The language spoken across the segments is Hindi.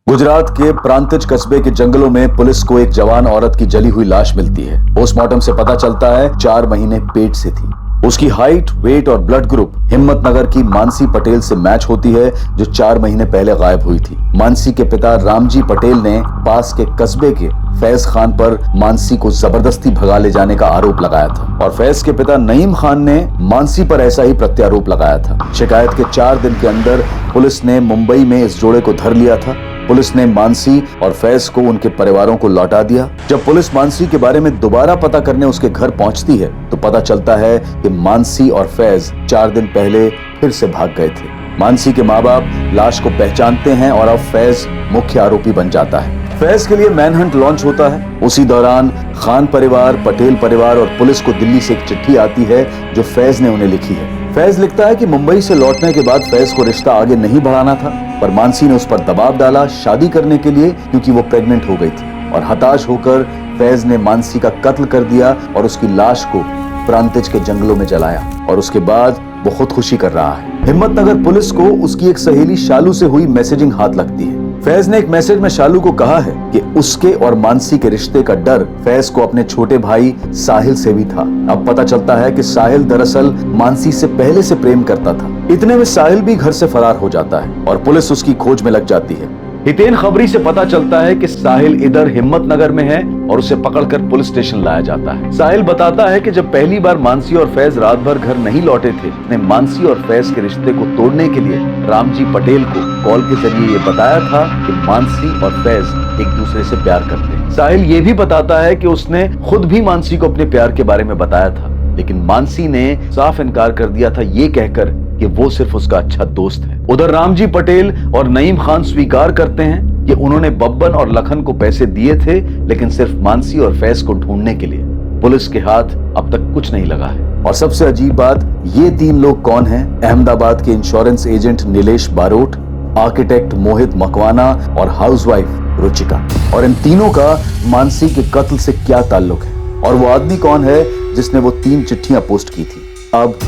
गुजरात के प्रांतिज कस्बे के जंगलों में पुलिस को एक जवान औरत की जली हुई लाश मिलती है। पोस्टमार्टम से पता चलता है 4 महीने पेट से थी। उसकी हाइट, वेट और ब्लड ग्रुप हिम्मतनगर की मानसी पटेल से मैच होती है, जो 4 महीने पहले गायब हुई थी। मानसी के पिता रामजी पटेल ने पास के कस्बे के फैज खान पर मानसी को जबरदस्ती भगा ले जाने का आरोप लगाया था और फैज के पिता नईम खान ने मानसी पर ऐसा ही प्रत्यारोप लगाया था। शिकायत के 4 दिन के अंदर पुलिस ने मुंबई में इस जोड़े को धर लिया था। पुलिस ने मानसी और फैज को उनके परिवारों को लौटा दिया। जब पुलिस मानसी के बारे में दोबारा पता करने उसके घर पहुंचती है तो पता चलता है कि मानसी और फैज 4 दिन पहले फिर से भाग गए थे। मानसी के माँ बाप लाश को पहचानते हैं और अब फैज मुख्य आरोपी बन जाता है। फैज के लिए मैनहंट लॉन्च होता है। उसी दौरान खान परिवार, पटेल परिवार और पुलिस को दिल्ली से एक चिट्ठी आती है जो फैज ने उन्हें लिखी है। फैज लिखता है कि मुंबई से लौटने के बाद फैज को रिश्ता आगे नहीं बढ़ाना था, पर मानसी ने उस पर दबाव डाला शादी करने के लिए, क्योंकि वो प्रेग्नेंट हो गई थी। और हताश होकर फैज ने मानसी का कत्ल कर दिया और उसकी लाश को प्रांतिज के जंगलों में जलाया और उसके बाद वो खुदकुशी कर रहा है। हिम्मतनगर पुलिस को उसकी एक सहेली शालू से हुई मैसेजिंग हाथ लगती है। फैज ने एक मैसेज में शालू को कहा है कि उसके और मानसी के रिश्ते का डर फैज को अपने छोटे भाई साहिल से भी था। अब पता चलता है कि साहिल दरअसल मानसी से पहले से प्रेम करता था। इतने में साहिल भी घर से फरार हो जाता है और पुलिस उसकी खोज में लग जाती है। हितेन खबरी से पता चलता है कि साहिल इधर हिम्मतनगर में है और उसे पकड़कर पुलिस स्टेशन लाया जाता है। साहिल बताता है कि जब पहली बार मानसी और फैज रात भर घर नहीं लौटे थे, उसने मानसी और फैज के रिश्ते को तोड़ने के लिए रामजी पटेल को कॉल के जरिए ये बताया था कि मानसी और फैज एक दूसरे से प्यार करते हैं। साहिल ये भी बताता है कि उसने खुद भी मानसी को अपने प्यार के बारे में बताया था, लेकिन मानसी ने साफ इनकार कर दिया था, ये कहकर कि वो सिर्फ उसका अच्छा दोस्त है। उधर रामजी पटेल और नईम खान स्वीकार करते हैं कि उन्होंने बब्बन और लखन को पैसे दिए थे, लेकिन सिर्फ मानसी और फैज को ढूंढने के लिए। पुलिस के हाथ अब तक कुछ नहीं लगा है। और सबसे अजीब बात, ये 3 लोग कौन हैं? अहमदाबाद के insurance agent Nilesh Barot, architect Mohit Makwana और हाउसवाइफ रुचिका। और इन तीनों का मानसी के कत्ल से क्या ताल्लुक है? और वो आदमी कौन है जिसने वो 3 चिट्ठियां पोस्ट की थी? अब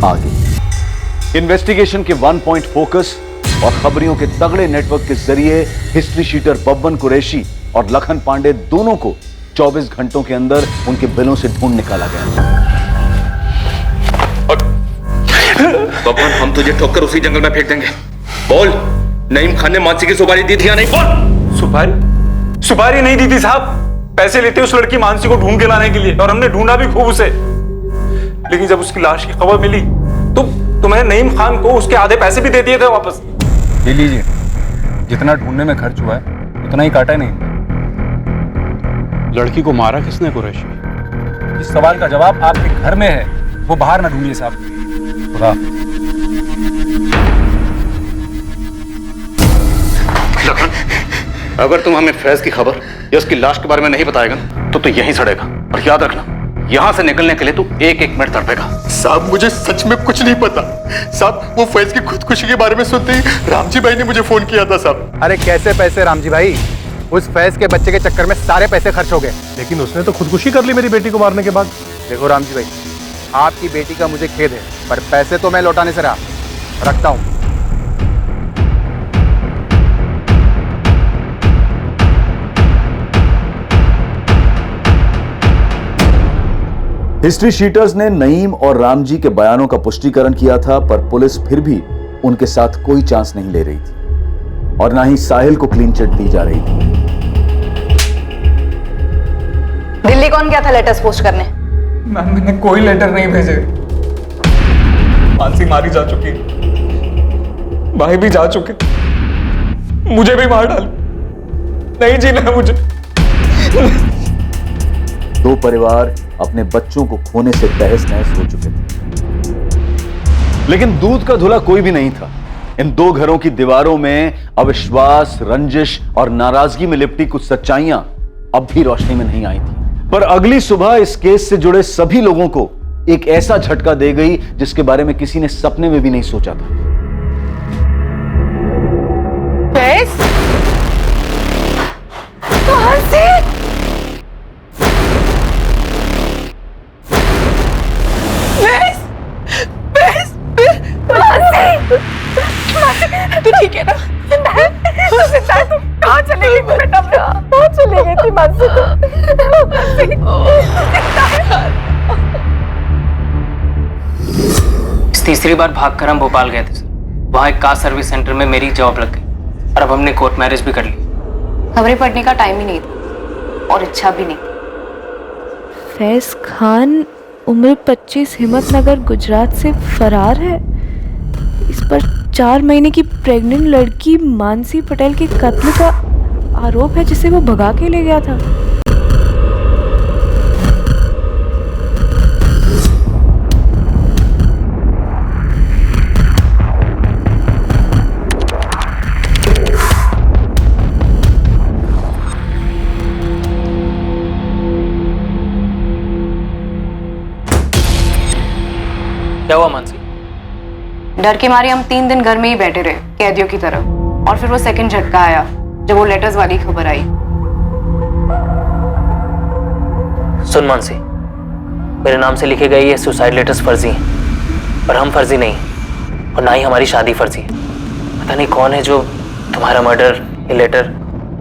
आगे इन्वेस्टिगेशन के 1 पॉइंट फोकस और खबरियों के तगड़े नेटवर्क के जरिए हिस्ट्री शीटर बब्बन कुरैशी और लखन पांडे दोनों को 24 घंटों के अंदर उनके बिलों से ढूंढ निकाला गया। बब्बन, हम तुझे ठोककर उसी जंगल में फेंक देंगे। बोल, नईम खान ने मानसी की सुपारी दी थी या नहीं? बोल। सुपारी नहीं दी थी साहब। पैसे लेते उस लड़की मानसी को ढूंढ के लाने के लिए, और हमने ढूंढा भी खूब उसे। लेकिन जब उसकी लाश की खबर मिली तो मैंने नईम खान को उसके आधे पैसे भी दे दिए थे वापस। ले लीजिए, जितना ढूंढने में खर्च हुआ है उतना ही काटा नहीं। लड़की को मारा किसने कुरैशी? इस सवाल का जवाब आपके घर में है, वो बाहर ना ढूंढिए साहब। खुदा। लखन, अगर तुम हमें फैज की खबर या उसकी लाश के बारे में नहीं बताएगा तो यहीं सड़ेगा। और याद रखना, यहां से निकलने के लिए तू एक मिनट तड़पेगा। साहब, मुझे सच में कुछ नहीं पता। साहब, वो फैज की खुदकुशी के बारे में सुनते ही रामजी भाई ने मुझे फोन किया था साहब। अरे कैसे पैसे रामजी भाई? उस फैज के बच्चे के चक्कर में सारे पैसे खर्च हो गए। लेकिन उसने तो खुदकुशी कर ली मेरी बेटी को मारने के बाद। देखो रामजी भाई, आपकी बेटी का मुझे खेद है, पर पैसे तो मैं लौटाने से रखता हूं। हिस्ट्री शीटर्स ने नईम और रामजी के बयानों का पुष्टिकरण किया था, पर पुलिस फिर भी उनके साथ कोई चांस नहीं ले रही थी और ना ही साहिल को क्लीन चिट दी जा रही थी। दिल्ली कौन गया था लेटर्स पोस्ट करने? मैम, मैंने कोई लेटर नहीं भेजे। मानसी मारी जा चुकी, भाई भी जा चुके, मुझे भी मार डाल। नहीं जीना है मुझे। 2 परिवार अपने बच्चों को खोने से तहस नहस हो चुके थे, लेकिन दूध का धुला कोई भी नहीं था। इन 2 घरों की दीवारों में अविश्वास, रंजिश और नाराजगी में लिपटी कुछ सच्चाइयां अब भी रोशनी में नहीं आई थी। पर अगली सुबह इस केस से जुड़े सभी लोगों को एक ऐसा झटका दे गई जिसके बारे में किसी ने सपने में भी नहीं सोचा था। तू ठीक है ना? तू कहाँ चली गई बेटा? कहाँ चली गई थी मानसी? तीसरी बार भागकर हम भोपाल गए थे सर। वहाँ एक कार सर्विस सेंटर में मेरी जॉब लग गई और अब हमने कोर्ट मैरिज भी कर ली। खबरें पढ़ने का टाइम ही नहीं था और इच्छा भी नहीं। फैज खान उम्र 25 हिम्मतनगर गुजरात से फरार है। इस पर 4 महीने की प्रेग्नेंट लड़की मानसी पटेल के कत्ल का आरोप है जिसे वो भगा के ले गया था। क्या हुआ मानसी? डर के मारे हम 3 दिन घर में ही बैठे रहे कैदियों की तरह, और फिर वो सेकंड झटका आया जब वो लेटर्स वाली खबर आई। सुन मानसी, मेरे नाम से लिखे गए ये सुसाइड लेटर्स फर्जी हैं और हम फर्जी नहीं, और ना ही हमारी शादी फर्जी है। पता नहीं कौन है जो तुम्हारा मर्डर, ये लेटर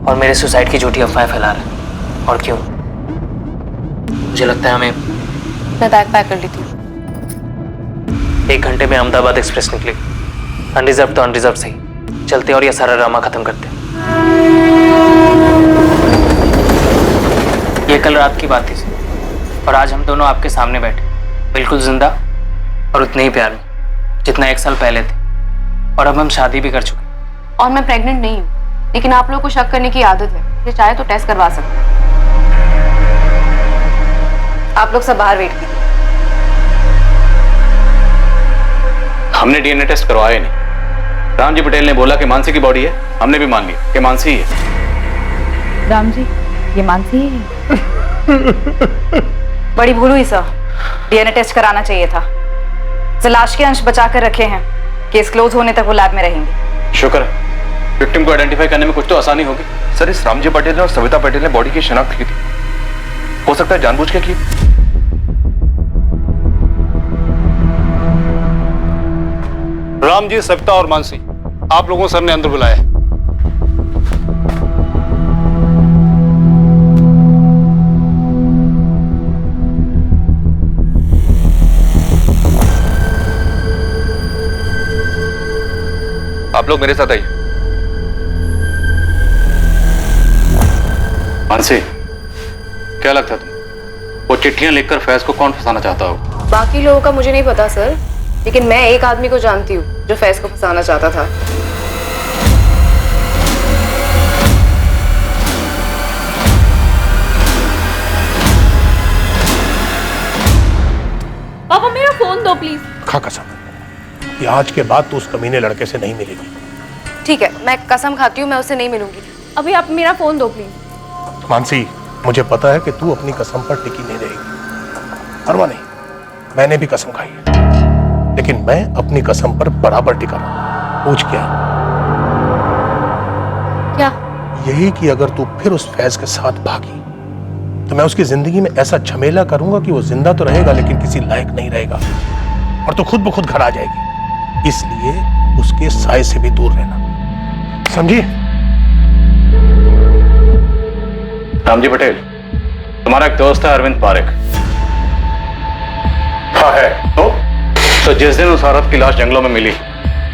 और मेरे सुसाइड की झूठी अफवाहें फैला रहा है और क्यों। मुझे लगता है हमें मैं बैग पैक कर लेती हूँ। 1 घंटे में अहमदाबाद एक्सप्रेस निकली। अनरिजर्व तो अनरिजर्व सही, चलते और ये सारा ड्रामा खत्म करते। ये कल रात की बात थी सर, और आज हम दोनों आपके सामने बैठे, बिल्कुल जिंदा और उतने ही प्यार में जितना 1 साल पहले थे, और अब हम शादी भी कर चुके। और मैं प्रेग्नेंट नहीं हूँ, लेकिन आप लोगों को शक करने की आदत है, इसलिए चाहे तो टेस्ट करवा सकते हैं। आप लोग सब बाहर वेट कीजिए। हमने डीएनए टेस्ट करवाया नहीं। रामजी पटेल ने बोला कि मानसी की बॉडी है, हमने भी मान लिया कि मानसी ही है। राम जी, ये मानसी ही है। बड़ी भूल हुई सर, डीएनए टेस्ट कराना चाहिए था। सर, लाश के अंश बचा कर रखे हैं, केस क्लोज होने तक वो लैब में रहेंगे। शुक्र है, विक्टिम को आइडेंटिफाई करने में कुछ तो आसानी होगी। सर, इस रामजी पटेल ने और सविता पटेल ने बॉडी की शिनाख्त की थी। हो सकता है जानबूझ के की। रामजी, सविता और मानसी, आप लोगों को सर ने अंदर बुलाया है। आप लोग मेरे साथ आइए। मानसी, क्या लगता है तुम, वो चिट्ठियां लिखकर फैज को कौन फंसाना चाहता हो? बाकी लोगों का मुझे नहीं पता सर, लेकिन मैं एक आदमी को जानती हूँ जो फैज को फंसाना चाहता था। पापा मेरा फोन दो प्लीज। खा कसम कि आज के बाद तू उस कमीने लड़के से नहीं मिलेगी। ठीक है, मैं कसम खाती हूँ मैं उससे नहीं मिलूंगी। अभी आप मेरा फोन दो प्लीज। मानसी, मुझे पता है कि तू अपनी कसम पर टिकी नहीं रहेगी। परवाह नहीं, मैंने भी कसम खाई है, लेकिन मैं अपनी कसम पर बराबर टिका रहा। पूछ क्या? क्या? यही कि अगर तू फिर उस फैज के साथ भागी तो मैं उसकी जिंदगी में ऐसा झमेला करूंगा कि वो जिंदा तो रहेगा लेकिन किसी लायक नहीं रहेगा, और तो खुद ब खुद घर आ जाएगी। इसलिए उसके साय से भी दूर रहना, समझी? रामजी पटेल, तुम्हारा एक दोस्त है अरविंद पारेख। हाँ है। तो जिस दिन उस औरत की लाश जंगलों में मिली,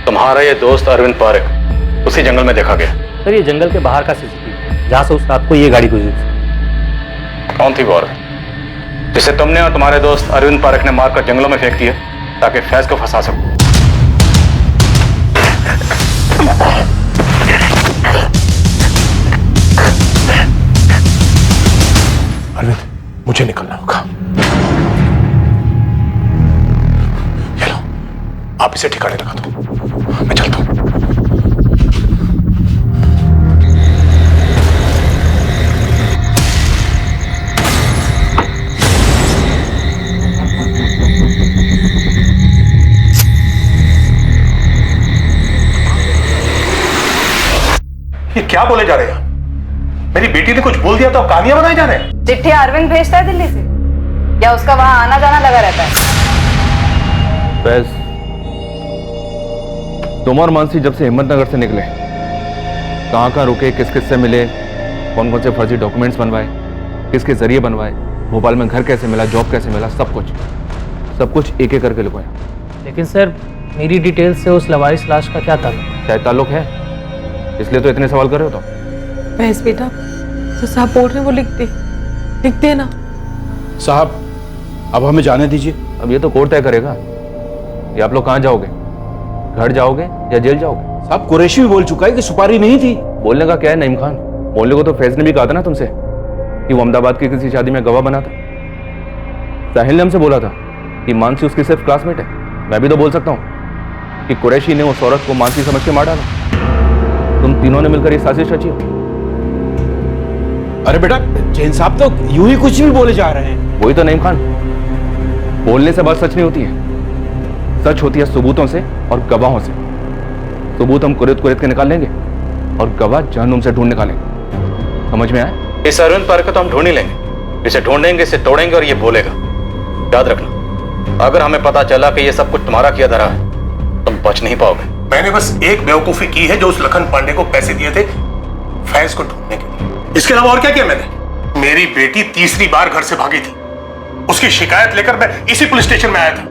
तुम्हारा ये दोस्त अरविंद पारेख उसी जंगल में देखा गया। सर, ये जंगल के बाहर का सीसीटीवी जहाँ से उस रात को ये गाड़ी गुजरी थी। कौन थी वो औरत जिसे तुमने और तुम्हारे दोस्त अरविंद पारेख ने मारकर जंगलों में फेंक दिया ताकि फैज को फंसा सको? अरविंद, मुझे निकलना होगा। ये लो, आप इसे ठिकाने लगा दो, मैं चलता हूं। ये क्या बोले जा रहे हैं? मेरी बेटी ने कुछ बोल दिया तो आप कहानियां बनाए जा रहे हैं? चिट्ठी अरविंद भेजता है दिल्ली से, या उसका वहां आना जाना लगा रहता है? फैज, तुम और मानसी जब से हिम्मतनगर से निकले कहाँ कहाँ रुके, किस किस से मिले, कौन कौन से फर्जी डॉक्यूमेंट्स बनवाए, किसके जरिए बनवाए, भोपाल में घर कैसे मिला, जॉब कैसे मिला, सब कुछ एक एक करके लिखवाया। लेकिन सर मेरी डिटेल से उस लवारिस लाश का क्या ताल्लुक? शायद ताल्लुक है, इसलिए तो इतने सवाल कर रहे हो। तो बहस बेटा, जो साहब बोल रहे हैं वो लिख दे ना। साहब अब हमें जाने दीजिए। अब ये तो कोर्ट तय करेगा। ये आप लोग कहाँ जाओगे, घर जाओगे या जेल जाओगे? साहब कुरैशी भी बोल चुका है कि सुपारी नहीं थी। बोलने का क्या है नईम खान, बोलने को तो फैज ने भी कहा था ना तुमसे कि वो अहमदाबाद की किसी शादी में गवाह बना था। साहिल ने हमसे बोला था कि मानसी उसकी सिर्फ क्लासमेट है। मैं भी तो बोल सकता हूँ कि कुरैशी ने उस औरत को मानसी समझ के मार डाला। तुम तीनों ने मिलकर ये साजिश रची हो। अरे बेटा जैन साहब तो यूं ही कुछ भी बोले जा रहे हैं। वही तो नईम खान, बोलने से बात सच नहीं होती है, सच होती है सबूतों से और गवाहों से। सबूत हम कुरेद के निकाल लेंगे और गवाह जहन्नुम से ढूंढ निकालेंगे। समझ में आया? इस अरविंद पार्क को तो हम ढूंढ ही लेंगे, इसे ढूंढेंगे, इसे तोड़ेंगे और ये बोलेगा। याद रखना, अगर हमें पता चला कि ये सब कुछ तुम्हारा किया धरा है, तुम बच नहीं पाओगे। मैंने बस एक बेवकूफी की है, जो उस लखन पांडे को पैसे दिए थे फैज को ढूंढने के लिए। इसके अलावा और क्या किया मैंने? मेरी बेटी तीसरी बार घर से भागी थी, उसकी शिकायत लेकर मैं इसी पुलिस स्टेशन में आया था,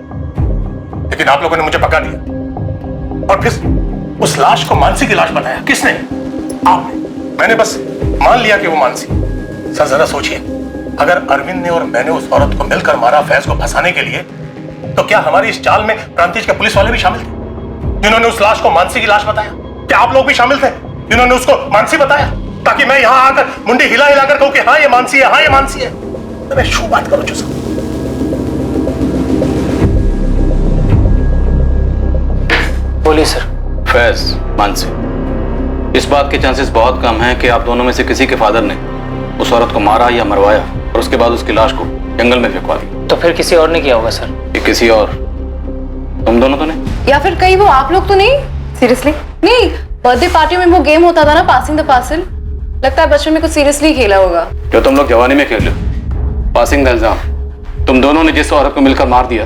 लेकिन आप लोगों ने मुझे पकड़ा दिया और फिर उस लाश को मानसी की लाश बताया। किसने? आपने। मैंने बस मान लिया कि वो मानसी। सर जरा सोचिए, अगर अरविंद ने और मैंने उस औरत को मिलकर मारा फैज को फंसाने के लिए, तो क्या हमारी इस चाल में प्रांतिज के पुलिस वाले भी शामिल थे जिन्होंने उस लाश को मानसी की लाश बताया? क्या आप लोग भी शामिल थे जिन्होंने उसको मानसी बताया, ताकि मैं यहां आकर मुंडी हिला हिलाकर कहूं कि हाँ ये मानसी है, हाँ ये मानसी है? तो मैं शू बात करूं चुसा। बोलिए सर। फैज, मानसी, इस बात के चांसेस बहुत कम हैं कि आप दोनों में से किसी के फादर ने उस औरत को मारा या मरवाया और उसके बाद उसकी लाश को जंगल में फेंकवा दी। तो फिर किसी और ने किया होगा सर। ये किसी और, तुम दोनों तो नहीं? या फिर कहीं वो आप लोग तो नहीं? सीरियसली नहीं, बर्थडे पार्टी में वो गेम होता था ना, पासिंग द पार्सल, लगता है बचपन में कुछ सीरियसली खेला होगा। जो तुम लोग जवानी में खेल, पासिंग द इल्जाम। तुम दोनों ने जिस औरत को मिलकर मार दिया,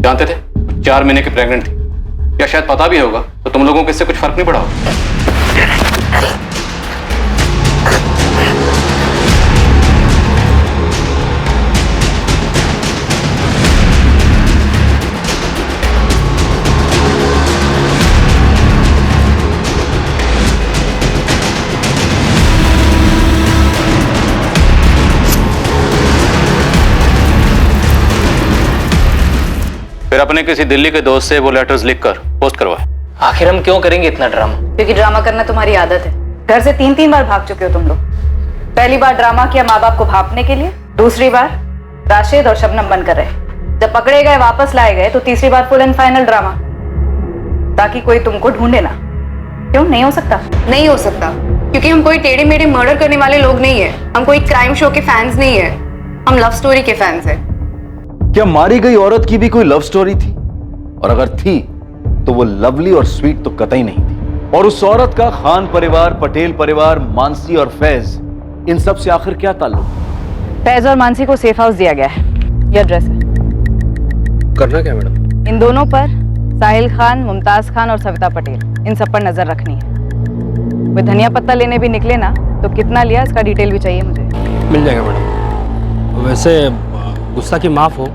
जानते थे 4 महीने की प्रेग्नेंट थी, या शायद पता भी होगा, तो तुम लोगों को इससे कुछ फर्क नहीं पड़ा होगा। फिर अपने किसी दिल्ली के दोस्त से वो लेटर्स लिखकर पोस्ट करवाए। आखिर हम क्यों करेंगे इतना ड्रामा? क्योंकि ड्रामा करना तुम्हारी आदत है। घर से 3-3 बार भाग चुके हो तुम लोग। पहली बार ड्रामा किया माँ बाप को भापने के लिए, दूसरी बार राशिद और शबनम बनकर रहे, जब पकड़े गए वापस लाए गए तो तीसरी बार फुल एंड फाइनल ड्रामा, ताकि कोई तुमको ढूंढे ना। क्यों नहीं हो सकता? नहीं हो सकता, क्योंकि हम कोई टेढ़े मेढ़े मर्डर करने वाले लोग नहीं है, हम कोई क्राइम शो के फैंस नहीं है, हम लव स्टोरी के फैंस हैं। क्या मारी गई औरत की भी कोई लव स्टोरी थी? और अगर थी तो वो लवली और स्वीट तो कतई नहीं थी। और उस औरत का खान परिवार, पटेल परिवार, मानसी और फैज, इन सब से आखिर क्या ताल्लुक? फैज और मानसी को सेफ हाउस दिया गया है, ये एड्रेस है। करना क्या मैडम? इन दोनों पर साहिल खान, मुमताज खान और सविता पटेल, इन सब पर नजर रखनी है। कोई धनिया पत्ता लेने भी निकले ना तो कितना लिया इसका डिटेल भी चाहिए मुझे। मिल जाएगा मैडम। वैसे गुस्सा की माफ हो,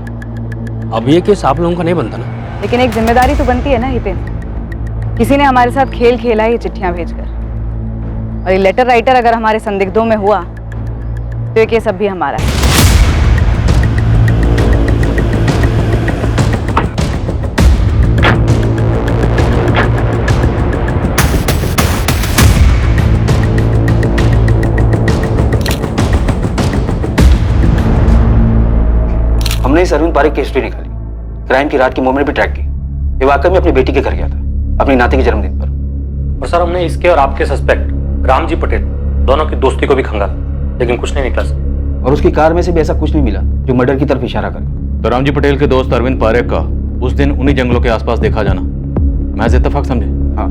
अब ये केस आप लोगों का नहीं बनता ना? लेकिन एक जिम्मेदारी तो बनती है ना हितेन। किसी ने हमारे साथ खेल खेला है ये चिट्ठियां भेजकर, और ये लेटर राइटर अगर हमारे संदिग्धों में हुआ तो ये केस अब भी हमारा है। हमने इस अरविंद पारिक की हिस्ट्री निकाली, क्राइम की रात की मूवमेंट भी ट्रैक की। ये वाकई में अपनी बेटी के घर गया था, अपनी नाती के जन्मदिन पर। और सर हमने इसके और आपके सस्पेक्ट रामजी पटेल दोनों की दोस्ती को भी खंगाला, लेकिन कुछ नहीं निकला सर। और उसकी कार में से भी ऐसा कुछ नहीं मिला जो मर्डर की तरफ इशारा करे। तो रामजी पटेल के दोस्त अरविंद पारेख का उस दिन उन्हीं जंगलों के आसपास देखा जाना महज इत्तेफाक समझे? हाँ,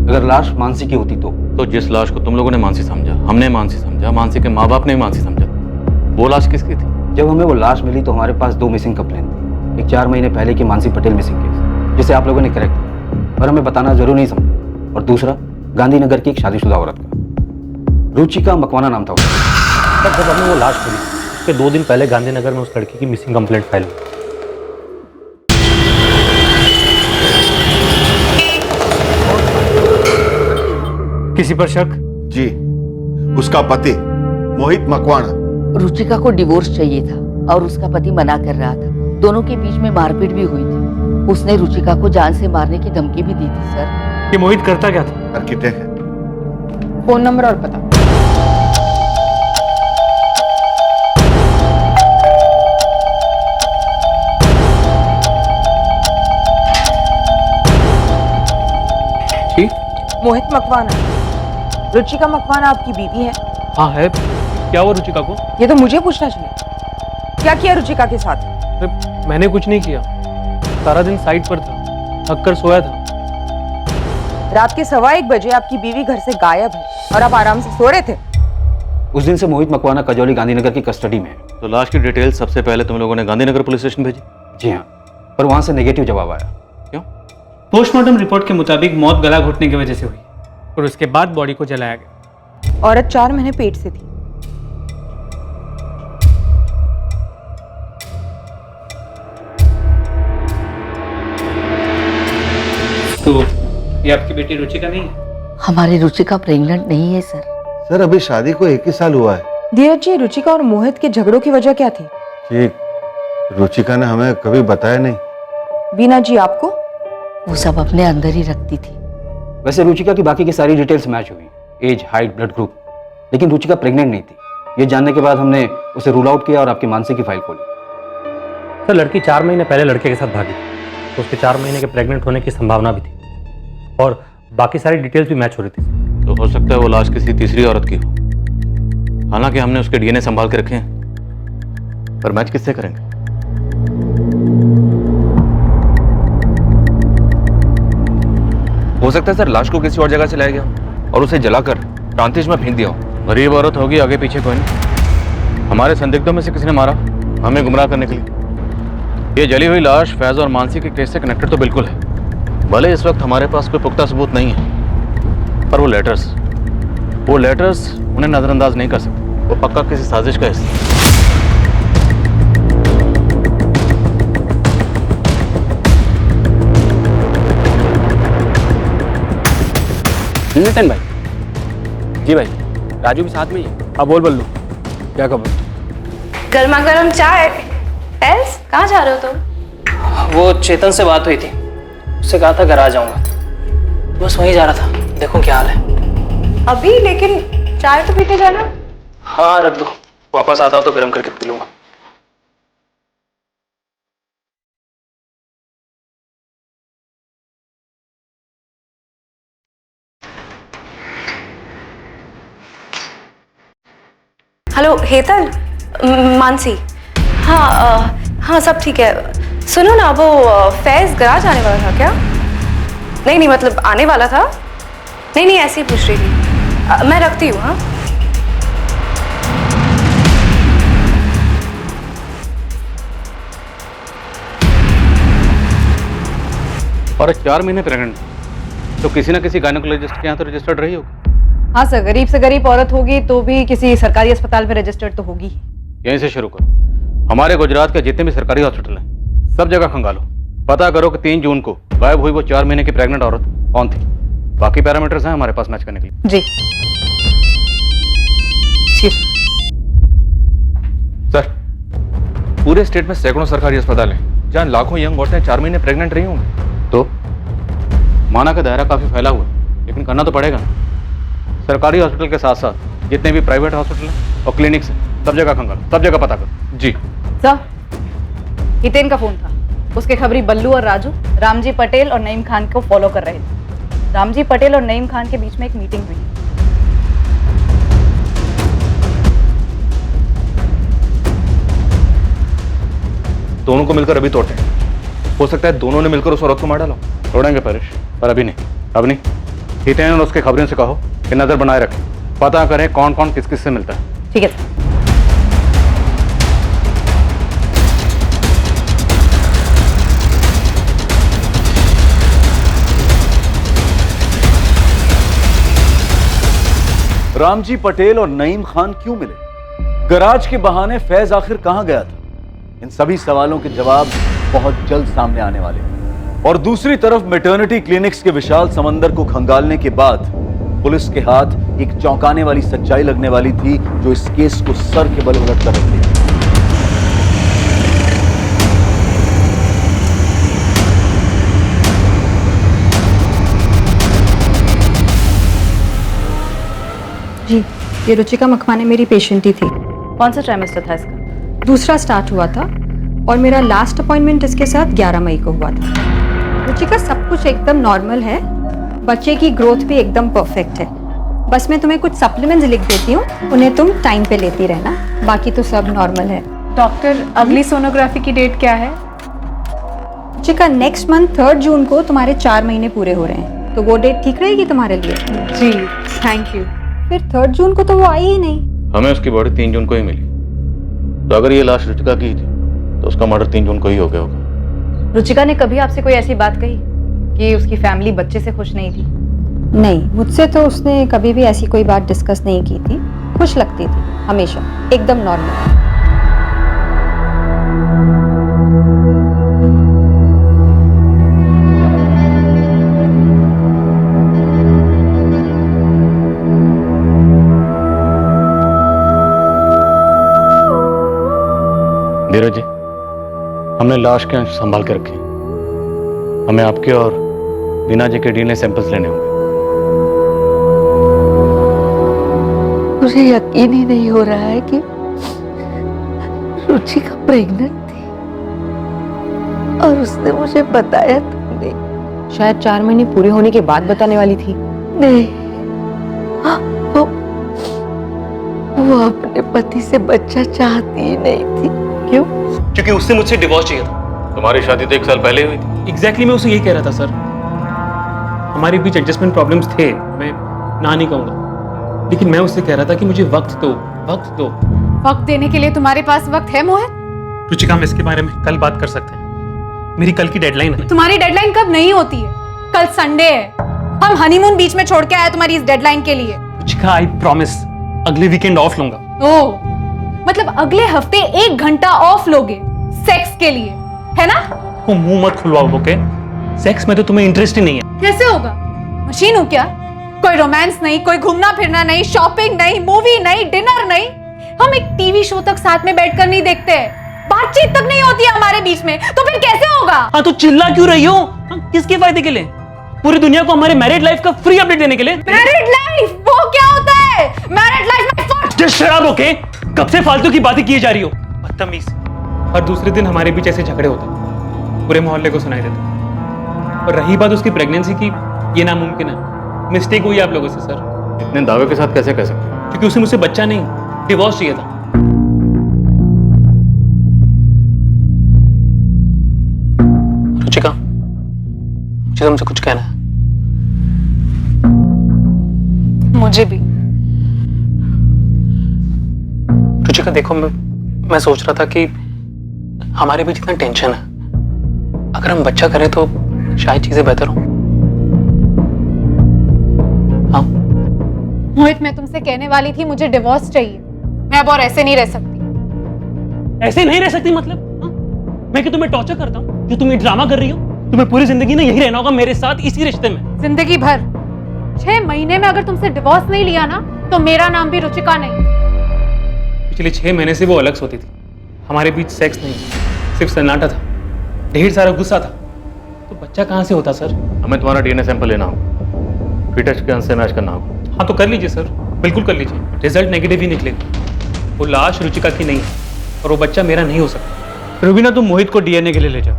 अगर लाश मानसी की होती तो जिस लाश को तुम लोगों ने मानसी समझा, हमने मानसी समझा, मानसी के माँ बाप ने भी मानसी समझा, वो लाश किसकी थी? जब हमें वो लाश मिली तो हमारे पास 2 मिसिंग कंप्लेन थी। एक 4 महीने पहले की मानसी पटेल मिसिंग केस, जिसे आप लोगों ने करेक्ट किया और हमें बताना जरूर नहीं समझा, और दूसरा गांधीनगर की एक शादीशुदा औरत का। रुचिका मकवाना नाम था उसका। जब हमने वो लाश खोली उसके 2 दिन पहले गांधीनगर में उस लड़की की मिसिंग कंप्लेंट फाइल हुई। किसी पर शक? जी, उसका पति मोहित मकवाना। रुचिका को डिवोर्स चाहिए था और उसका पति मना कर रहा था। दोनों के बीच में मारपीट भी हुई थी। उसने रुचिका को जान से मारने की धमकी भी दी थी सर। ये मोहित करता क्या था? आर्किटेक्ट है। फोन नंबर और पता? मोहित मकवाना। रुचिका मकवाना आपकी बीवी है? हाँ है। क्या हुआ रुचिका को? ये तो मुझे पूछना चाहिए। क्या किया रुचिका के साथ? मैंने कुछ नहीं किया, सारा दिन साइट पर था, थक कर सोया था। रात के 1:15 बजे आपकी बीवी घर से गायब है और आप आराम से सो रहे थे। उस दिन से मोहित मकवाना कजौली गांधीनगर की कस्टडी में है। तो लाश की डिटेल सबसे पहले तुम लोगों ने गांधीनगर पुलिस स्टेशन भेजी? जी हाँ, पर वहां से नेगेटिव जवाब आया। क्यों? पोस्टमार्टम रिपोर्ट के मुताबिक मौत गला घुटने की वजह से हुई और उसके बाद बॉडी को जलाया गया। औरत 4 महीने पेट से थी। तो ये आपकी बेटी रुचिका नहीं है? हमारी रुचिका प्रेग्नेंट नहीं है सर। सर अभी शादी को 1 ही साल हुआ है। धीरज जी, रुचिका और मोहित के झगड़ों की वजह क्या थी? ठीक, रुचिका ने हमें कभी बताया नहीं। बीना जी आपको? वो सब अपने अंदर ही रखती थी। वैसे रुचिका की बाकी की सारी डिटेल्स मैच हुई, एज, हाइट, ब्लड ग्रुप, लेकिन रुचिका प्रेग्नेंट नहीं थी। ये जानने के बाद हमने उसे रूल आउट किया और आपकी मानसी की फाइल खोली। सर लड़की 4 महीने पहले लड़के के साथ भागी थी, तो उसके 4 महीने के प्रेग्नेंट होने की संभावना भी थी और बाकी सारी डिटेल्स भी मैच हो रही थी। तो हो सकता है वो लाश किसी तीसरी औरत की हो। हालांकि हमने उसके डीएनए संभाल के रखे हैं, पर मैच किससे करेंगे? हो सकता है सर लाश को किसी और जगह से लाया गया और उसे जलाकर प्रांतिश में फेंक दिया हो। गरीब औरत होगी, आगे पीछे कोई नहीं। हमारे संदिग्धों में से किसी ने मारा, हमें गुमराह करने के लिए। ये जली हुई लाश फैज और मानसी के केस से कनेक्टेड तो बिल्कुल है। भले इस वक्त हमारे पास कोई पुख्ता सबूत नहीं है, पर वो लेटर्स उन्हें नजरअंदाज नहीं कर सकते। वो पक्का किसी साजिश का हिस्सा। नितिन भाई। जी भाई, राजू भी साथ में ही है। हाँ बोल बल्लू, क्या खबर? गर्मा गर्म चाय। फैज, कहाँ जा रहे हो तुम? वो चेतन से बात हुई थी, उससे कहा था घर आ जाऊंगा, बस वहीं जा रहा था। देखो क्या हाल है अभी, लेकिन चाय तो पीते जाना। हाँ रख दो, वापस आता हूँ तो गर्म करके पी लूंगा। हेलो हेतल, मानसी। हाँ हाँ सब ठीक है। सुनो ना, वो फैज गराज आने वाला था क्या? नहीं मतलब आने वाला था। नहीं ऐसे ही पूछ रही थी। मैं रखती हूँ। हाँ और 4 महीने प्रेग्नेंट, तो किसी ना किसी गायनेकोलॉजिस्ट के यहाँ तो रजिस्टर्ड रही होगी। हाँ सर, गरीब से गरीब औरत होगी तो भी किसी सरकारी अस्पताल में रजिस्टर्ड तो होगी। यहीं से शुरू करो। हमारे गुजरात के जितने भी सरकारी हॉस्पिटल हैं, सब जगह खंगालो, पता करो कि 3 जून को गायब हुई वो 4 महीने की प्रेग्नेंट औरत कौन थी। बाकी पैरामीटर्स हैं हमारे पास मैच करने के लिए। जी सर, पूरे स्टेट में सैकड़ों सरकारी अस्पताल हैं जहां लाखों यंग औरतें 4 महीने प्रेग्नेंट रही होंगी। तो माना का दायरा काफी फैला हुआ है, लेकिन करना तो पड़ेगा ना। सरकारी हॉस्पिटल के साथ साथ जितने भी प्राइवेट हॉस्पिटल हैं और क्लिनिक्स हैं, सब जगह खंगालो, सब जगह पता करो। जी सर, हितेन का फोन था। उसके खबरी बल्लू और राजू रामजी पटेल और नईम खान को फॉलो कर रहे थे। रामजी पटेल और नईम खान के बीच में एक मीटिंग हुई। दोनों को मिलकर अभी तोड़ते हैं। हो सकता है दोनों ने मिलकर उस औरत को मार डाला। तोड़ेंगे परेश, पर अभी नहीं। अब नहीं। हितेन और उसके खबरों से कहो कि नजर बनाए रखें, पता करें कौन कौन किस किस से मिलता है। ठीक है सर। रामजी पटेल और नईम खान क्यों मिले? गराज के बहाने फैज आखिर कहां गया था? इन सभी सवालों के जवाब बहुत जल्द सामने आने वाले हैं। और दूसरी तरफ मैटरनिटी क्लिनिक्स के विशाल समंदर को खंगालने के बाद पुलिस के हाथ एक चौंकाने वाली सच्चाई लगने वाली थी, जो इस केस को सर के बल उलट कर रख दिया। जी, ये रुचिका मखमाने मेरी पेशेंट ही थी। कौन सा ट्राइमेस्टर था इसका? दूसरा स्टार्ट हुआ था और मेरा लास्ट अपॉइंटमेंट इसके साथ 11 मई को हुआ था। रुचिका सब कुछ एकदम नॉर्मल है, बच्चे की ग्रोथ भी एकदम परफेक्ट है। बस मैं तुम्हें कुछ सप्लीमेंट्स लिख देती हूँ, उन्हें तुम टाइम पे लेती रहना, बाकी तो सब नॉर्मल है। डॉक्टर, अगली सोनोग्राफी की डेट क्या है? रुचिका, नेक्स्ट मंथ 3 जून को तुम्हारे 4 महीने पूरे हो रहे हैं, तो वो डेट ठीक रहेगी तुम्हारे लिए? जी, थैंक यू। फिर 3 जून को तो वो आई ही नहीं। हमें उसकी बॉडी 3 जून को ही मिली, तो अगर ये लाश रुचिका की थी तो उसका मर्डर 3 जून को ही हो गया होगा। रुचिका ने कभी आपसे कोई ऐसी बात कही कि उसकी फैमिली बच्चे से खुश नहीं थी? नहीं, मुझसे तो उसने कभी भी ऐसी कोई बात डिस्कस नहीं की थी। खुश लगती थी हमेशा, एकदम नॉर्मल। धीरज जी, हमने लाश के अंश संभाल के रखे। हमें आपके और दीना जी के डीएनए सैंपल्स लेने होंगे। मुझे यकीन ही नहीं हो रहा है कि रुचिका प्रेग्नेंट थी और उसने मुझे बताया तक नहीं। शायद 4 महीने पूरे होने के बाद बताने वाली थी। नहीं, वो अपने पति से बच्चा चाहती ही नहीं थी। क्यों? क्योंकि उससे मुझसे डिवोर्स चाहिए था। तुम्हारी शादी तो 1 साल पहले हुई थी। एग्जैक्टली मैं उसे यही कह रहा था सर। हमारे बीच एडजस्टमेंट प्रॉब्लम्स थे, मैं ना नहीं कहूँगा, लेकिन मैं उससे कह रहा था कि मुझे वक्त दो, वक्त दो। वक्त देने के लिए तुम्हारे पास वक्त है मोहित? रुचिका, हम इसके बारे में कल बात कर सकते हैं। मेरी कल की डेडलाइन है। तुम्हारी डेडलाइन कब नहीं होती है? कल संडे है, हम हनीमून बीच में छोड़ के आए तुम्हारी इस डेडलाइन के लिए। रुचिका, आई प्रॉमिस अगले वीकेंड ऑफ लूंगा। ओह, मतलब अगले हफ्ते 1 घंटा ऑफ लोगे सेक्स के लिए, है ना? को मुंह मत खुलवाओ, ओके? सेक्स में तो तुम्हें इंटरेस्ट ही नहीं है। कैसे होगा? मशीन हूँ क्या? कोई रोमांस नहीं, कोई घूमना फिरना नहीं, शॉपिंग नहीं, मूवी नहीं, डिनर नहीं। हम एक टीवी शो तक साथ में बैठकर नहीं देखते, बातचीत तक नहीं होती है हमारे बीच में, तो फिर कैसे होगा? हाँ, तो चिल्ला क्यों रही हो? किसके फायदे के लिए? पूरी दुनिया को हमारे मैरिड लाइफ का फ्री अपडेट देने के लिए? मैरिड लाइफ वो क्या होता है? मैरिड लाइफ में जस्ट शट अप, ओके? कब से फालतू की बातें किए जा रही हो? बदतमीज। हर दूसरे दिन हमारे बीच ऐसे झगड़े होते, पूरे मोहल्ले को सुनाई देते। और रही बात उसकी प्रेगनेंसी की, ये नामुमकिन है, मिस्टेक हुई आप लोगों से सर। इतने दावे के साथ कैसे कह सकते हो? क्योंकि उसे मुझसे बच्चा नहीं, डिवोर्स चाहिए था। रुचिका, मुझे तुमसे कुछ कहना है। मुझे भी। रुचिका, देखो, मैं सोच रहा था कि हमारे बीच इतना टेंशन है, अगर हम बच्चा करें तो शायद चीजें बेहतर हो। हाँ मोहित, मैं तुमसे कहने वाली थी मुझे डिवोर्स चाहिए। मैं अब और ऐसे नहीं रह सकती। ऐसे नहीं रह सकती मतलब? हाँ? मैं कि तुम्हें टॉर्चर करता हूँ जो तुम ये ड्रामा कर रही हो? तुम्हें पूरी जिंदगी ना यही रहना होगा मेरे साथ, इसी रिश्ते में। जिंदगी भर? 6 महीने में अगर तुमसे डिवोर्स नहीं लिया ना, तो मेरा नाम भी रुचिका नहीं। पिछले 6 महीने से वो अलग सोती थी, हमारे बीच सेक्स नहीं, सिर्फ सन्नाटा था, ढेर सारा गुस्सा था। तो बच्चा कहाँ से होता सर? हमें तुम्हारा डीएनए सैंपल लेना होगा, फिटस के अंश से मैच करना होगा। हाँ, तो कर लीजिए सर, बिल्कुल कर लीजिए। रिजल्ट नेगेटिव ही निकलेगा। वो लाश रुचिका की नहीं है और वो बच्चा मेरा नहीं हो सकता। रुबीना, तुम मोहित को डीएनए के लिए ले जाओ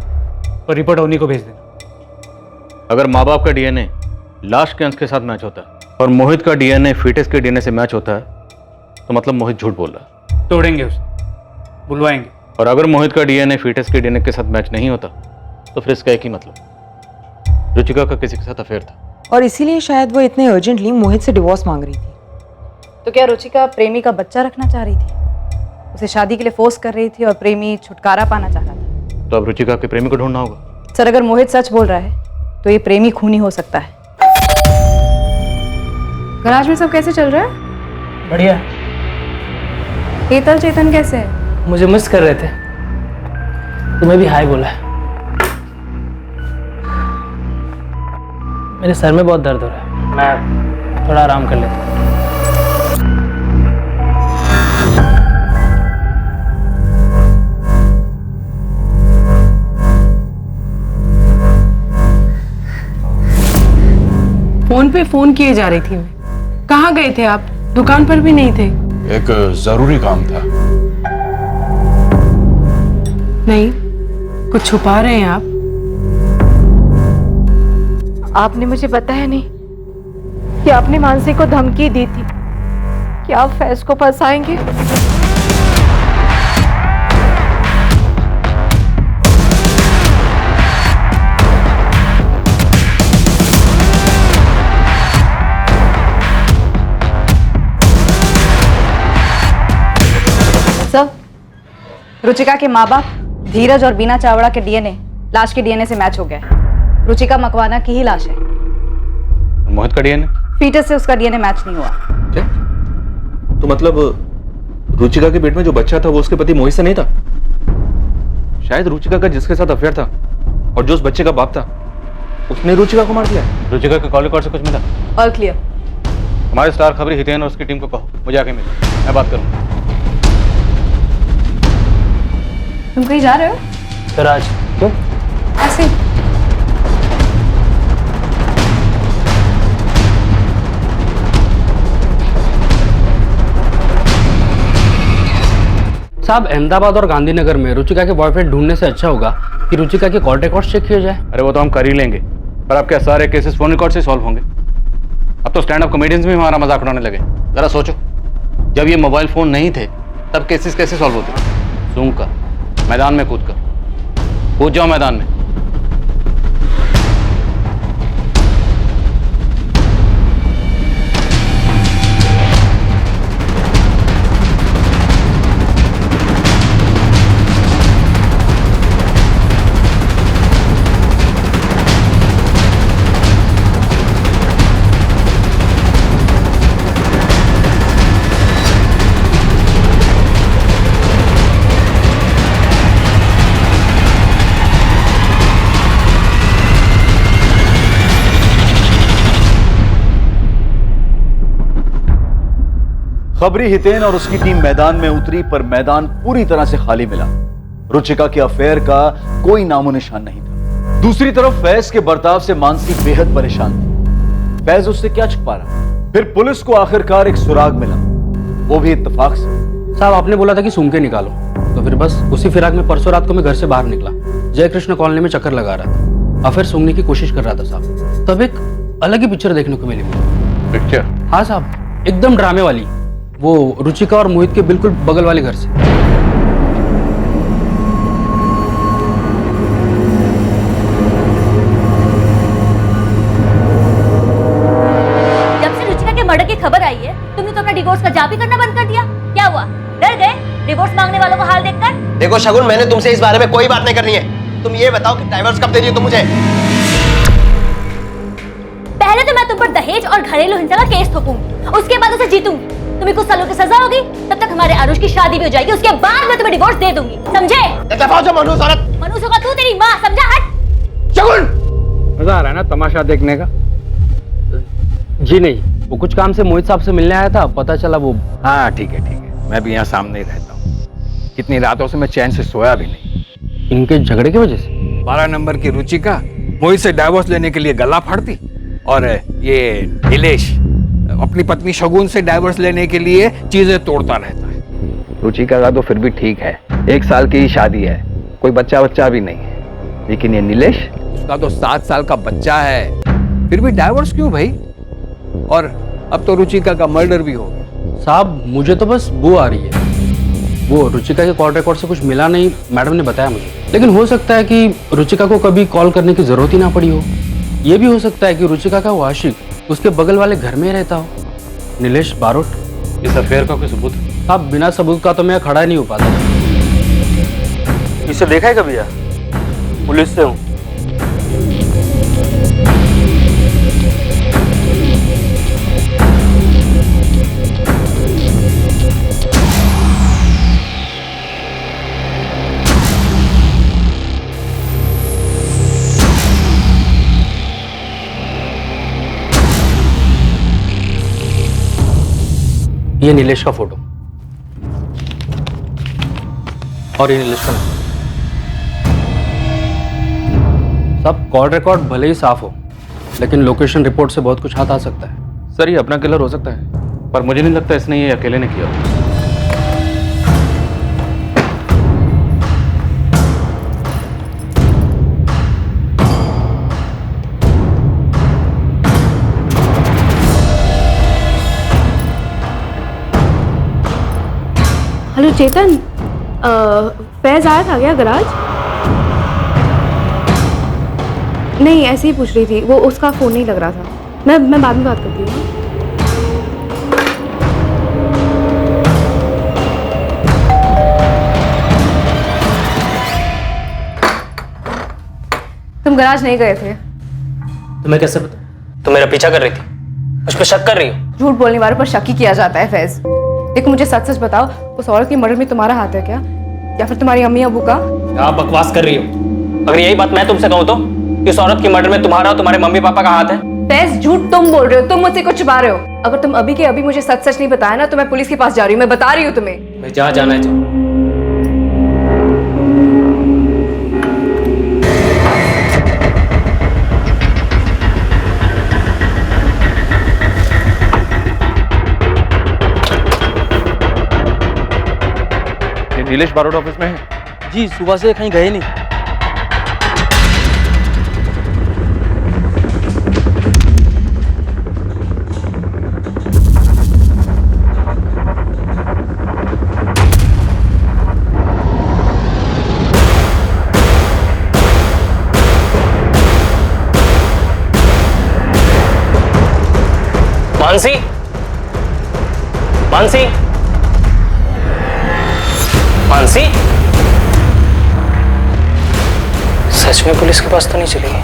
और रिपोर्ट अवनी को भेज देना। अगर माँ बाप का डीएनए लाश के अंश के साथ मैच होता है और मोहित का डीएनए फीटस के डीएनए से मैच होता है, तो मतलब मोहित झूठ बोल रहा है। तोड़ेंगे उसे, बुलवाएंगे। और अगर मोहित का डीएनए फीटस के डीएनए के साथ मैच नहीं होता, तो फिर इसका एक ही मतलब, रुचिका का किसी के साथ अफेयर था। और इसीलिए शायद वो इतने अर्जेंटली मोहित से डिवोर्स मांग रही थी। तो क्या रुचिका प्रेमी का बच्चा रखना चाह रही थी? उसे शादी के लिए फोर्स कर रही थी और प्रेमी छुटकारा पाना चाह रहा था। तो अब रुचिका के प्रेमी को ढूंढना होगा। सर, अगर मोहित सच बोल रहा है तो ये प्रेमी खूनी हो सकता है। गराज में सब कैसे चल रहा है? बढ़िया। हेतल चेतन कैसे है? मुझे मिस कर रहे थे, तुम्हें भी हाय बोला। मेरे सर में बहुत दर्द हो रहा है, मैं थोड़ा आराम कर लेता हूँ। फोन पे फोन किए जा रही थी मैं। कहाँ गए थे आप? दुकान पर भी नहीं थे। एक जरूरी काम था। नहीं, कुछ छुपा रहे हैं आप? आपने मुझे बताया नहीं कि आपने मानसी को धमकी दी थी कि आप फैज को फंसाएंगे। सर, रुचिका के माँ बाप धीरज और बीना चावड़ा के डीएनए लाश के डीएनए से मैच हो गया है। रुचिका मकवाना की ही लाश है। मोहित का डीएनए? फीटस से उसका डीएनए मैच नहीं हुआ। क्या? तो मतलब रुचिका के पेट में जो बच्चा था वो उसके पति मोहित से नहीं था? शायद रुचिका का जिसके साथ अफेयर था और जो उस बच्चे का बाप था उसने रुचिका को मार दिया। रुचिका के कॉल रिकॉर्ड से कुछ मिला? All clear. हमारे स्टार खबरी हितेन और उसकी टीम को कहो मुझे आके मिलो, मैं बात करूंगा। तुम कहीं जा रहे हो? सर आज क्यों? ऐसे। साहब, अहमदाबाद और गांधीनगर में रुचिका के बॉयफ्रेंड ढूंढने से अच्छा होगा कि रुचिका के कॉल रिकॉर्ड चेक किया जाए। अरे वो तो हम कर ही लेंगे, पर आपके सारे केसेस फोन रिकॉर्ड से सॉल्व होंगे। अब तो स्टैंड अप कॉमेडियंस भी हमारा मजाक उड़ाने लगे। जरा सोचो, जब ये मोबाइल फोन नहीं थे तब केसेस कैसे सॉल्व होते? सूंघ कर, मैदान में कूद जाओ मैदान में। खबरी हितेन और उसकी टीम मैदान में उतरी, पर मैदान पूरी तरह से खाली मिला। रुचिका के अफेयर का कोई नामो निशान नहीं था। दूसरी तरफ फैज के बर्ताव से मानसी बेहद परेशान थी। फैज उससे क्या छुपा रहा? फिर पुलिस को आखिरकार एक सुराग मिला, वो भी इत्तेफाक से। साहब, आपने बोला था कि सूंघ के निकालो, तो फिर बस उसी फिराक में परसों रात को मैं घर से बाहर निकला। जय कृष्ण कॉलोनी में चक्कर लगा रहा था, अफेयर सूंघने की कोशिश कर रहा था साहब। तब एक अलग ही पिक्चर देखने को मिली मुझे। पिक्चर? हाँ साहब, एकदम ड्रामे वाली, वो रुचिका और मोहित के बिल्कुल बगल वाले घर से। जब से रुचिका के मर्डर की खबर आई है, तुमने तो अपना डिवोर्स का जाप ही करना बंद कर दिया। क्या हुआ? डर गए डिवोर्स मांगने वालों का हाल देखकर? देखो शगुन, मैंने तुमसे इस बारे में कोई बात नहीं करनी है। तुम ये बताओ कि डाइवोर्स कब दे रही हो तुम मुझे? पहले तो मैं तुम पर दहेज और घरेलू हिंसा का केस ठोकूंगी, उसके बाद उसे जीतूंगी। तुम्हें कुछ सालों की सजा होगी, तब तक हमारे आरुष की शादी भी हो जाएगी। उसके बाद मैं तुम्हें डिवोर्स दे दूंगी, समझे? मनुष्य होगा तू, तेरी माँ, समझा? हट। शगुन, मजा आ रहा है ना तमाशा देखने का? जी नहीं, वो कुछ काम से मोहित साहब से मिलने आया था, पता चला वो। हाँ ठीक है, मैं भी यहाँ सामने ही रहता हूँ। कितनी रातों से मैं चैन से सोया भी नहीं। इनके झगड़े की वजह से? 12 नंबर की रुचिका मोहित से डाइवोर्स लेने के लिए गला फाड़ती, और ये नीलेश अपनी पत्नी शगुन से डाइवोर्स लेने के लिए चीजें तोड़ता रहता है। रुचिका का तो फिर भी ठीक है, 1 साल की ही शादी है, कोई बच्चा भी नहीं है। लेकिन ये नीलेश, उसका तो 7 साल का बच्चा है, फिर भी डाइवोर्स क्यों भाई? और अब तो रुचिका का मर्डर भी हो गया। साहब, मुझे तो बस बू आ रही है। वो रुचिका के कॉल रिकॉर्ड से कुछ मिला नहीं, मैडम ने बताया मुझे। लेकिन हो सकता है कि रुचिका को कभी कॉल करने की जरूरत ही ना पड़ी हो। ये भी हो सकता है कि रुचिका का वो आशिक उसके बगल वाले घर में रहता हो, नीलेश बारोट। इस अफेयर का कोई सबूत? अब बिना सबूत का तो मैं खड़ा ही नहीं हो पाता। इसे देखा है कभी यार? पुलिस से हूँ। ये नीलेश का फोटो और ये नीलेश का नंबर। सब कॉल रिकॉर्ड भले ही साफ हो, लेकिन लोकेशन रिपोर्ट से बहुत कुछ हाथ आ सकता है। सर ये अपना किलर हो सकता है, पर मुझे नहीं लगता इसने ये अकेले ने किया। हेलो चेतन, फैज आया था क्या गराज? नहीं, ऐसे ही पूछ रही थी, वो उसका फ़ोन नहीं लग रहा था। मैं बाद में बात करती हूँ। तुम गराज नहीं गए थे? तुम्हें कैसे पता? तुम मेरा पीछा कर रही थी, मुझ पर शक कर रही हो? झूठ बोलने वालों पर शक ही किया जाता है फैज। देखो मुझे सच सच बताओ, उस औरत की मर्डर में तुम्हारा हाथ है क्या, या फिर तुम्हारी अम्मी अबू का? क्या बकवास कर रही हो? अगर यही बात मैं तुमसे कहूँ तो कि उस औरत की मर्डर में तुम्हारा और तुम्हारे मम्मी पापा का हाथ है? फैज झूठ तुम बोल रहे हो, तुम मुझसे कुछ छुपा रहे हो। अगर तुम अभी के अभी मुझे सच सच नहीं बताया ना तो मैं पुलिस के पास जा रही हूँ, मैं बता रही हूँ तुम्हें। मैं जहाँ जाना है जाओ। नीलेश बारोट ऑफिस में है? जी, सुबह से कहीं गए नहीं। मानसी, मानसी, मानसी, सच में पुलिस के पास तो नहीं चली गई?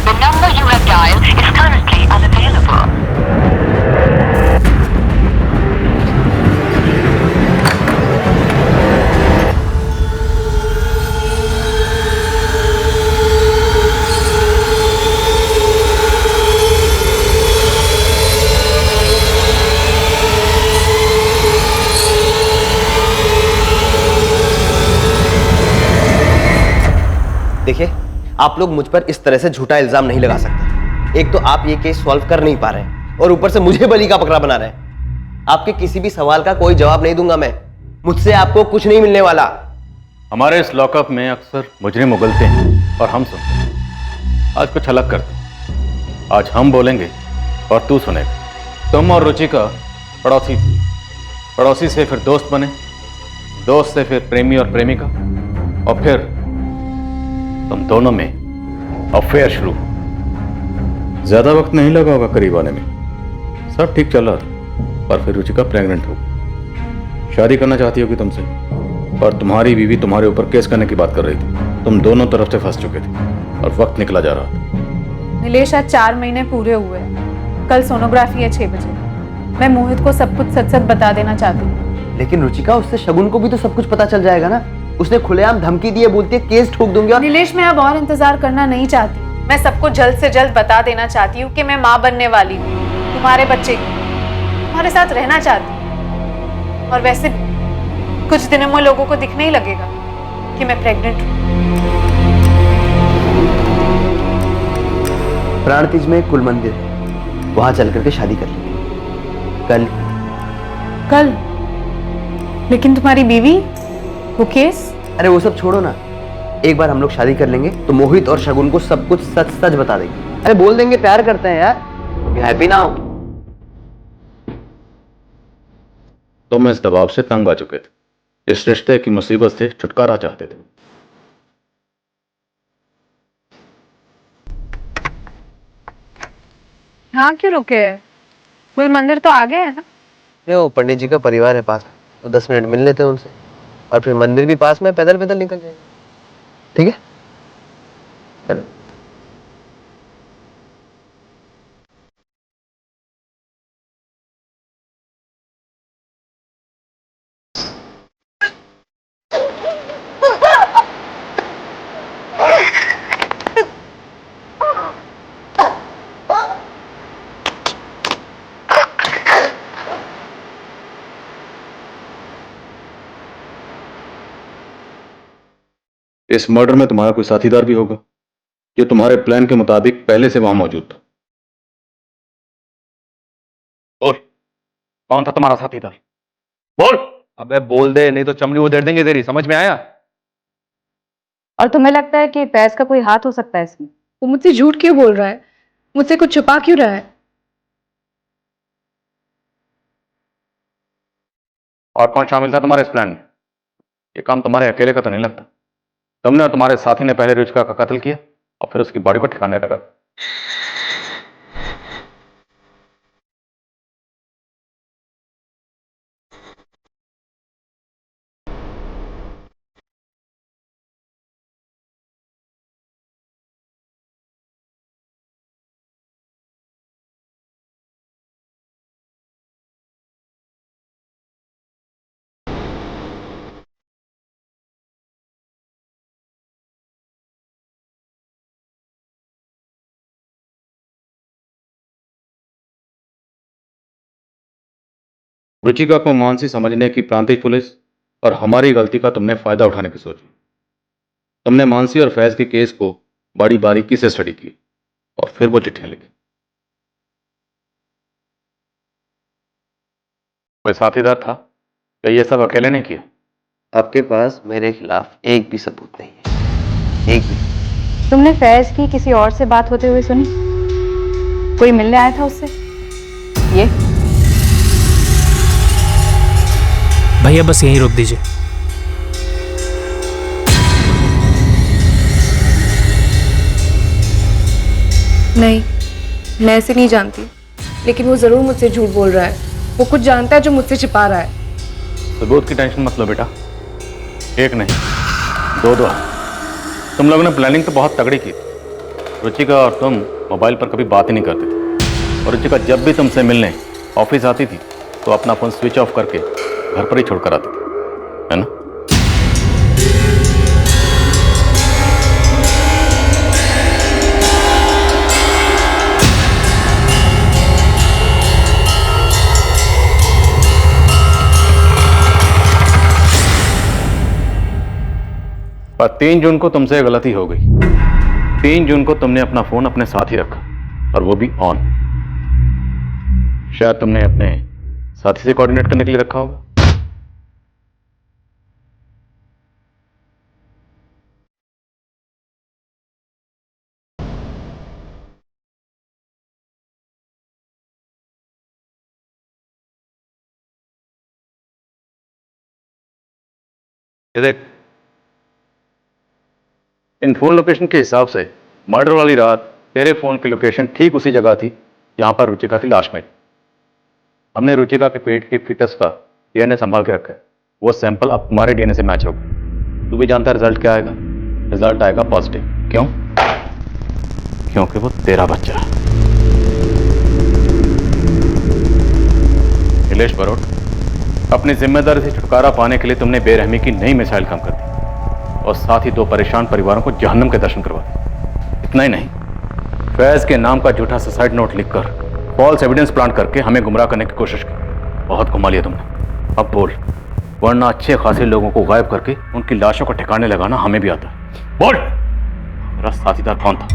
The number you have dialed is currently unavailable. देखिए, आप लोग मुझ पर इस तरह से झूठा इल्जाम नहीं लगा सकते। एक तो आप ये केस सॉल्व कर नहीं पा रहे हैं और ऊपर से मुझे बलि का बकरा बना रहे हैं। आपके किसी भी सवाल का कोई जवाब नहीं दूंगा मैं। मुझसे आपको कुछ नहीं मिलने वाला। हमारे इस लॉकअप में अक्सर मुजरिम उगलते हैं और हम सुनते हैं। आज कुछ अलग करते हैं। आज हम बोलेंगे और तू सुनेगा। तुम और रुचिका पड़ोसी थी, पड़ोसी से फिर दोस्त बने, दोस्त से फिर प्रेमी और प्रेमिका, और फिर तुम दोनों में अफेयर शुरू। ज्यादा वक्त नहीं लगा होगा करीब आने में। सब ठीक चल रहा था, पर फिर रुचिका प्रेग्नेंट हो गई। शादी करना चाहती होगी तुमसे, और तुम्हारी बीवी तुम्हारे ऊपर केस करने की बात कर रही थी। तुम दोनों तरफ से फंस चुके थे और वक्त निकला जा रहा था। नीलेश, आज 4 महीने पूरे हुए। कल सोनोग्राफी है 6 बजे। मैं मोहित को सब कुछ सच सच बता देना चाहती हूँ। लेकिन रुचिका, उससे शगुन को भी तो सब कुछ पता चल जाएगा ना। उसने खुलेआम धमकी दी है, बोलती है केस ठोक दूंगी। और नीलेश, मैं अब और इंतजार करना नहीं चाहती। मैं सबको जल्द से जल्द बता देना चाहती हूँ कि मैं माँ बनने वाली हूँ, तुम्हारे बच्चे की, तुम्हारे साथ रहना चाहती हूँ। और वैसे भी कुछ दिनों में लोगों को दिखने ही लगेगा कि मैं प्रेग्नेंट हूँ। प्राणतीज में कुल मंदिर, वहां चल करके शादी कर लेंगे। कल? लेकिन तुम्हारी बीवी, वो केस? अरे वो सब छोड़ो ना। एक बार हम लोग शादी कर लेंगे तो मोहित और शगुन को सब कुछ सच सच बता देंगे। अरे बोल देंगे प्यार करते हैं यार। हैप्पी ना हो? तुम इस दबाव से तंग आ चुके थे, इस रिश्ते की मुसीबत से छुटकारा चाहते थे। हाँ, क्यों रुके? कुल मंदिर तो आगे है ना? वो पंडित जी का परिवार है पास, तो 10 मिनट मिल लेते हैं उनसे, और फिर मंदिर भी पास में, पैदल पैदल निकल जाएंगे। ठीक है? चलो। इस मर्डर में तुम्हारा कोई साथीदार भी होगा जो तुम्हारे प्लान के मुताबिक पहले से वहां मौजूद था। बोल, कौन था तुम्हारा साथीदार? बोल। अबे बोल दे, नहीं तो चमड़ी उधेड़ देंगे तेरी। समझ में आया? और तुम्हें लगता है कि फैज का कोई हाथ हो सकता है इसमें? वो मुझसे झूठ क्यों बोल रहा है? मुझसे कुछ छुपा क्यों रहा है? और कौन शामिल था तुम्हारे इस प्लान में? ये काम तुम्हारे अकेले का तो नहीं लगता। तुमने और तुम्हारे साथी ने पहले रुचिका का कत्ल किया और फिर उसकी बॉडी को ठिकाने लगा। रुचिका को मानसी समझने की प्रांतीय पुलिस और हमारी गलती का तुमने फायदा उठाने की सोची। तुमने मानसी और फैज के केस को बड़ी बारीकी से स्टडी की और फिर वो चिट्ठियां लिखी। कोई साथीदार था क्या? ये सब अकेले नहीं किया? आपके पास मेरे खिलाफ एक भी सबूत नहीं है, एक भी। तुमने फैज की किसी और से बात होते हुए सुनी? कोई मिलने आया था उससे? ये भैया बस यहीं रोक दीजिए। नहीं, मैं ऐसे नहीं जानती, लेकिन वो जरूर मुझसे झूठ बोल रहा है। वो कुछ जानता है जो मुझसे छिपा रहा है। सबूत की टेंशन मत लो बेटा, एक नहीं दो दो। तुम लोगों ने प्लानिंग तो बहुत तगड़ी की। रुचिका और तुम मोबाइल पर कभी बात ही नहीं करते थे, और रुचिका जब भी तुमसे मिलने ऑफिस आती थी तो अपना फोन स्विच ऑफ करके घर पर ही छोड़कर आती थी, है ना? पर 3 जून को तुमसे गलती हो गई। 3 जून को तुमने अपना फोन अपने साथ ही रखा, और वो भी ऑन। शायद तुमने अपने साथी से कोऑर्डिनेट करने के लिए रखा होगा। ये देख, इन फोन लोकेशन के हिसाब से मर्डर वाली रात तेरे फोन की लोकेशन ठीक उसी जगह थी जहां पर रुचिका की लाश मिली। हमने रुचिका के पेट की फीटस का डीएनए संभाल के रखा है। वो सैंपल अब तुम्हारे डीएनए से मैच होगा। तू भी जानता है रिजल्ट क्या आएगा? रिजल्ट आएगा पॉजिटिव। क्यों? क्योंकि वो तेरा बच्चा है। नीलेश बरोट, अपनी जिम्मेदारी से छुटकारा पाने के लिए तुमने बेरहमी की नई मिसाइल काम कर दी और साथ ही 2 परेशान परिवारों को जहन्नम के दर्शन करवा दिए। इतना ही नहीं, फैज के नाम का झूठा सुसाइड नोट लिखकर फॉल्स एविडेंस प्लांट करके हमें गुमराह करने की कोशिश की। बहुत घुमा लिया तुमने। अब बोल, वरना अच्छे खासे लोगों को गायब करके उनकी लाशों को ठिकाने लगाना हमें भी आता है। बोल, मेरा साथीदार कौन था?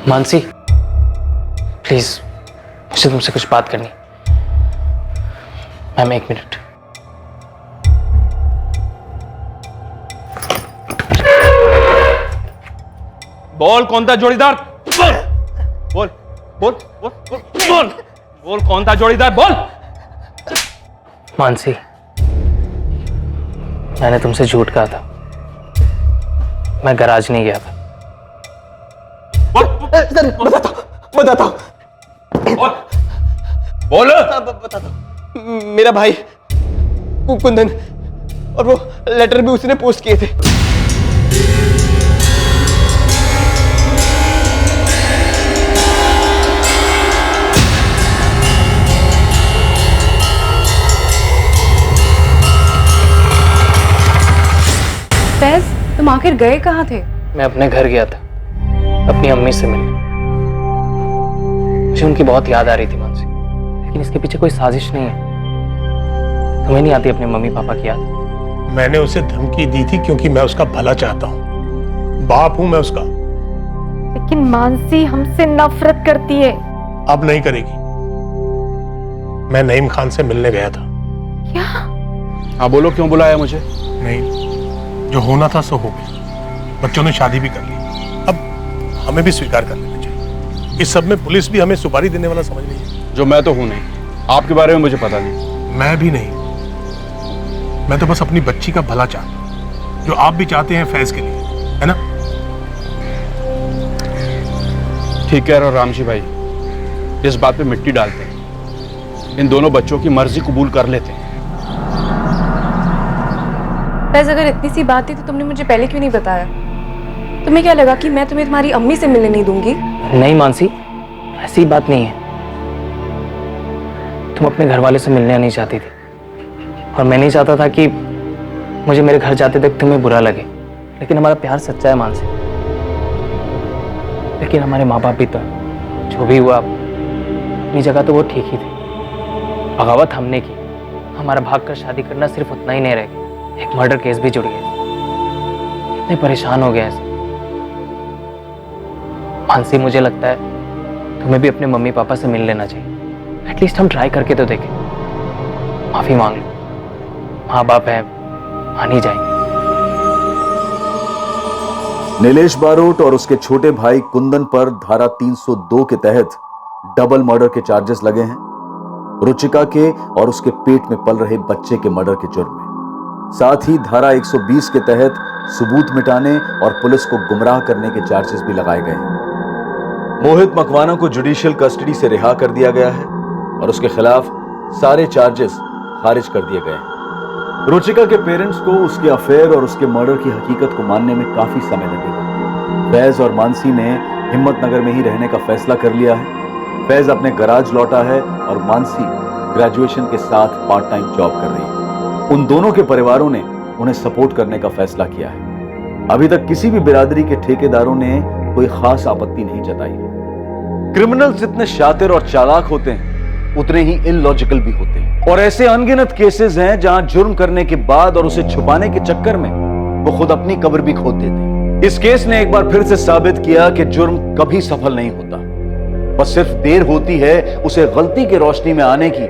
मानसी, प्लीज मुझे तुमसे कुछ बात करनी। Ma'am 1 minute. बोल, कौन था जोड़ीदार? बोल बोल बोल बोल बोल बोल बोल, कौन था जोड़ीदार? बोल। मानसी, मैंने तुमसे झूठ कहा था। मैं गराज नहीं गया था। बताता हूँ। बोल। बताता हूँ। मेरा भाई कुंदन, और वो लेटर भी उसने पोस्ट किए थे। फैज, तुम आखिर गए कहाँ थे? मैं अपने घर गया था अपनी अम्मी से मिलने। मुझे उनकी बहुत याद आ रही थी मानसी, लेकिन इसके पीछे कोई साजिश नहीं है। तुम्हें नहीं आती अपने मम्मी पापा की याद? मैंने उसे धमकी दी थी क्योंकि मैं उसका भला चाहता हूँ, बाप हूं मैं उसका। लेकिन मानसी हमसे नफरत करती है। अब नहीं करेगी। मैं नईम खान से मिलने गया था। क्या? हाँ बोलो, क्यों बुलाया मुझे? नहीं, जो होना था सो हो गया। बच्चों ने शादी भी कर ली, अब हमें भी स्वीकार कर लेना चाहिए। इस सब में पुलिस भी हमें सुपारी देने वाला समझ रही है। जो मैं तो हूं नहीं, आपके बारे में मुझे पता नहीं। मैं भी नहीं, मैं तो बस अपनी बच्ची का भला चाहता हूं, जो आप भी चाहते हैं फैज के लिए, है ना? ठीक कह रहे हो रामजी भाई, इस बात पे मिट्टी डालते हैं, इन दोनों बच्चों की मर्जी कबूल कर लेते हैं। फैज, अगर इतनी सी बात थी तो तुमने मुझे पहले क्यों नहीं बताया? तुम्हें क्या लगा कि मैं तुम्हें तुम्हारी अम्मी से मिलने नहीं दूंगी? नहीं मानसी, ऐसी बात नहीं है। तुम अपने घर वाले से मिलने नहीं चाहती थी, और मैं नहीं चाहता था कि मुझे मेरे घर जाते तक तुम्हें बुरा लगे। लेकिन हमारा प्यार सच्चा है मानसी। लेकिन हमारे माँ बाप भी तो, जो भी हुआ अपनी जगह तो वो ठीक ही थे। बगावत हमने की, हमारा भाग कर शादी करना सिर्फ उतना ही नहीं रह गया, एक मर्डर केस भी जुड़ गया। इतने परेशान हो गए ऐसे। मानसी, मुझे लगता है तुम्हें भी अपने मम्मी पापा से मिल लेना चाहिए। एटलीस्ट हम ट्राई करके तो देखें। माफी मांग लो, माँ बाप है, मान ही जाएंगे। नीलेश बारोट और उसके छोटे भाई कुंदन पर धारा 302 के तहत डबल मर्डर के चार्जेस लगे हैं, रुचिका के और उसके पेट में पल रहे बच्चे के मर्डर के जुर्म में। साथ ही धारा 120 के तहत सबूत मिटाने और पुलिस को गुमराह करने के चार्जेस भी लगाए गए हैं। मोहित मकवाना को जुडिशियल कस्टडी से रिहा कर दिया गया है और उसके खिलाफ सारे चार्जेस खारिज कर दिए गए हैं। रुचिका के पेरेंट्स को उसके अफेयर और उसके मर्डर की हकीकत को मानने में काफी समय लगेगा। फैज और मानसी ने हिम्मतनगर में ही रहने का फैसला कर लिया है। फैज अपने गराज लौटा है और मानसी ग्रेजुएशन के साथ पार्ट टाइम जॉब कर रही है। उन दोनों के परिवारों ने उन्हें सपोर्ट करने का फैसला किया है। अभी तक किसी भी बिरादरी के ठेकेदारों ने कोई खास आपत्ति नहीं जताई है। क्रिमिनल्स जितने शातिर और चालाक होते हैं उतने ही इलॉजिकल भी होते हैं, और ऐसे अनगिनत केसेस हैं जहां जुर्म करने के बाद और उसे छुपाने के चक्कर में वो खुद अपनी कब्र भी खोद देते हैं। इस केस ने एक बार फिर से साबित किया कि जुर्म कभी सफल नहीं होता, बस सिर्फ देर होती है उसे गलती की रोशनी में आने की,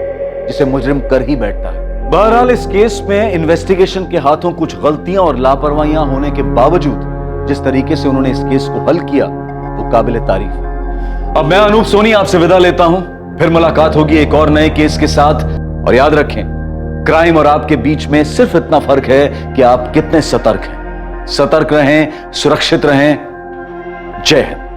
जिसे मुजरिम कर ही बैठता है। बहरहाल इस केस में इन्वेस्टिगेशन के हाथों कुछ गलतियां और लापरवाहियां होने के बावजूद जिस तरीके से उन्होंने इस केस को हल किया वो काबिल तारीफ है। अब मैं अनूप सोनी आपसे विदा लेता हूं, फिर मुलाकात होगी एक और नए केस के साथ। और याद रखें, क्राइम और आपके बीच में सिर्फ इतना फर्क है कि आप कितने सतर्क हैं। सतर्क रहें, सुरक्षित रहें। जय हिंद।